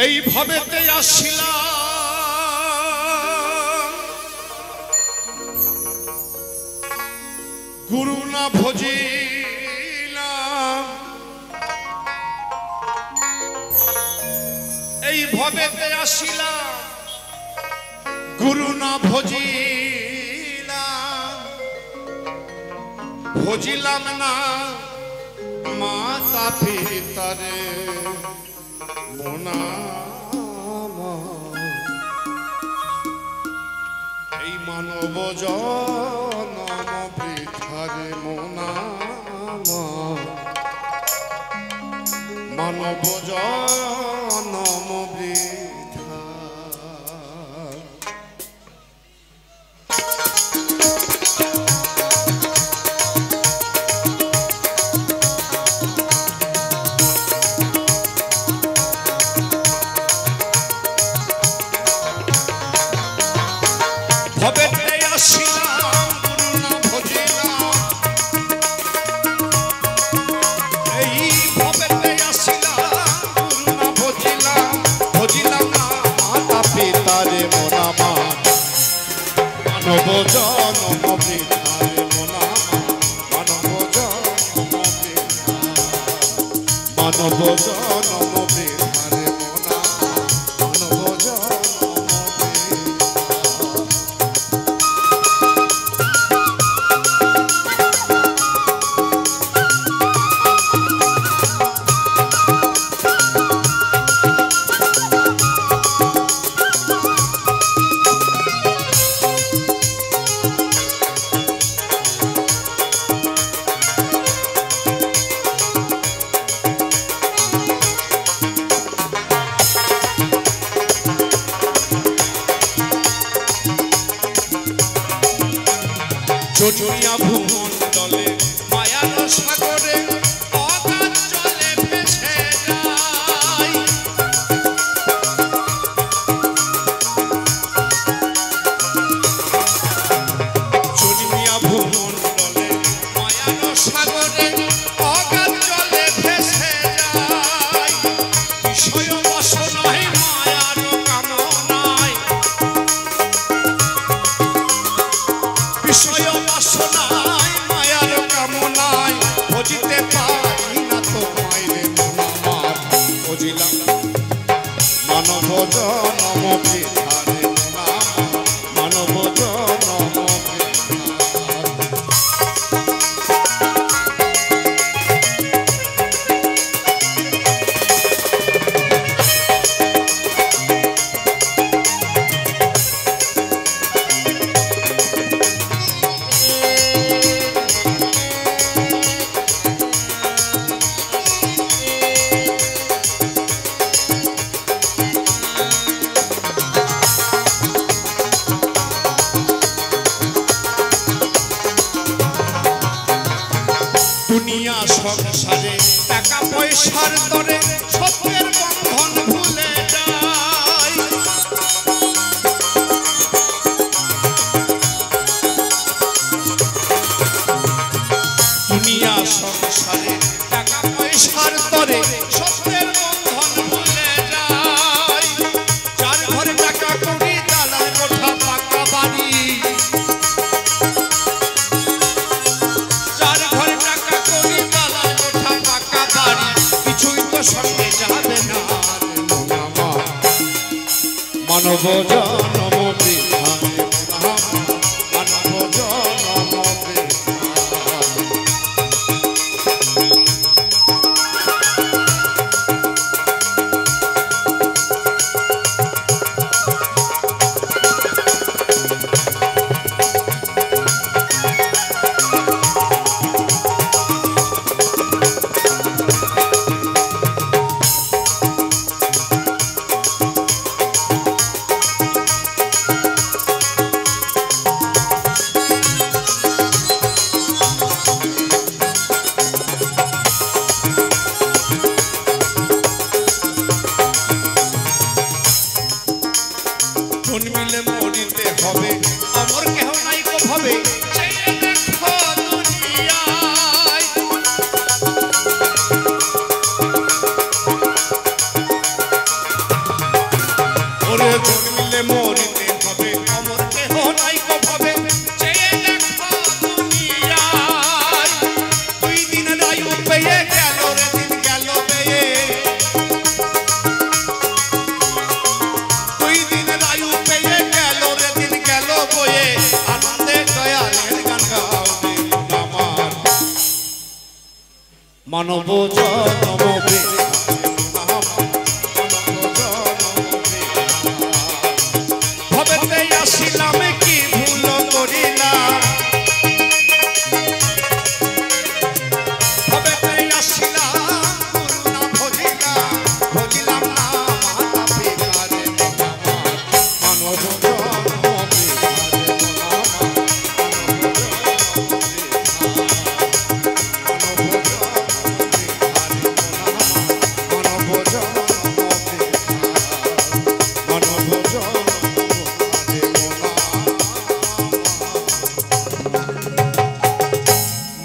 এইভাবেতে আসিলাম গুরু না ভজিলাম, এইভাবেতে আসিলাম গুরু না ভজিলাম, ভজিলাম না মাতা পিতারে মোনা এই মানব জনম বৃথারে মোনা মানব জনম বৃথা। ভবেতে আসিলাম গুরু না ভজিলাম, এই ভবেতে আসিলাম গুরু না ভজিলাম, ভজিলাম না মাতা পিতারে মোনা মানব জনম বৃথারে মোনা মানব জনম বৃথা, মানব জনম বৃথারে মোনা মানব জনম। চটুয়া ভূমণ্ডলে মায়ার সাগরে অগাধ জলে ভেসে যায়, চটুয়া ভূমণ্ডলে মায়ার সাগরে অগাধ জলে ভেসে যায়, বিষয় বাসনায় মায়ার কামনায়, বিষয় বাসনায় মায়ার কামনায় ভজিতে পারি না তোমায় রে মোনা আমার, ভজিলাম মানব জনম বৃথারে মোনা মানব জনম বৃথা। দুনিয়া সংসারে টাকা পয়সার তরে সত্যের বন্ধন ভুলে যায়, দুনিয়া সংসারে টাকা পয়সার তরে সত্যের বন্ধন ভুলে যায়, যার ঘরে টাকা করি দালান কোঠা পাকা বাড়ি, সঙ্গে যাবে না মানব জনম বৃথারে মানব জনম বৃথা। হবে চেয়ে দেখো দুনিয়ায়। ওরে জন্মিলে মরিতে হবে অমর কেহ নাই কো ভাবে চেয়ে দেখো দুনিয়ায়। দুই দিন আয়ু পেয়ে গেল রে দিন গেল বেয়ে, দুই দিন আয়ু পেয়ে গেল রে দিন গেল বয়ে, আনন্দে দয়ালের গান গাওবে আমার মানব জনম ভবেতে আসিলাম কি ভুল করিলাম, ভবেতে আসিলাম করুণা ভজিলাম, ভজিলাম না মাতা পিতারে মানব জনম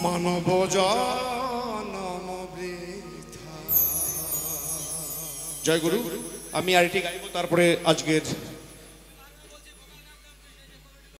মানব জনম বৃথা। জয় গুরু। আমি আরেকটি গাইব, তারপরে আজকের